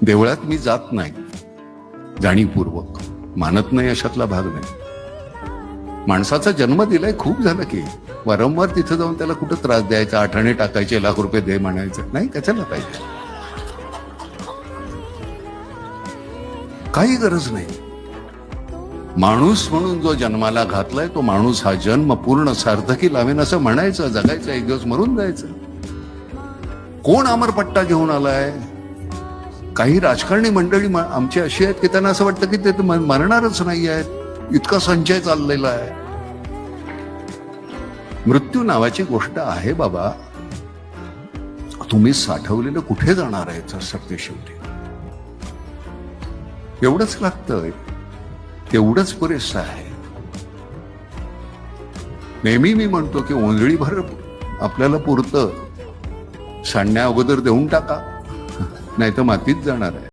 देवळात मी जात नाही जाणीवपूर्वक, मानत नाही अशातला भाग नाही. माणसाचा जन्म दिलाय, खूप झालं की. वारंवार तिथं जाऊन त्याला कुठं त्रास द्यायचा, आठवणे टाकायचे, लाख रुपये दे म्हणायचं नाही, कशाला पाहिजे? काही गरज नाही. माणूस म्हणून जो जन्माला घातलाय तो माणूस हा जन्म पूर्ण सार्थकी लावेन असं म्हणायचं, जगायचं, एक दिवस मरून जायचं. कोण अमरपट्टा घेऊन आलाय? काही राजकारणी मंडळी आमची अशी आहेत की त्यांना असं वाटतं की ते मरणारच नाही आहेत, इतका संचय चाललेला आहे. मृत्यू नावाची गोष्ट आहे बाबा, तुम्ही साठवलेलं कुठे जाणार आहे सत्य शेवटी. एवढंच लागतंय, तेवढंच पुरेसं आहे. नेहमी मी म्हणतो की ओंजळीभर आपल्याला पुरतं, सांडण्या अगोदर देऊन टाका, नाही तर मातीत जाणार आहे.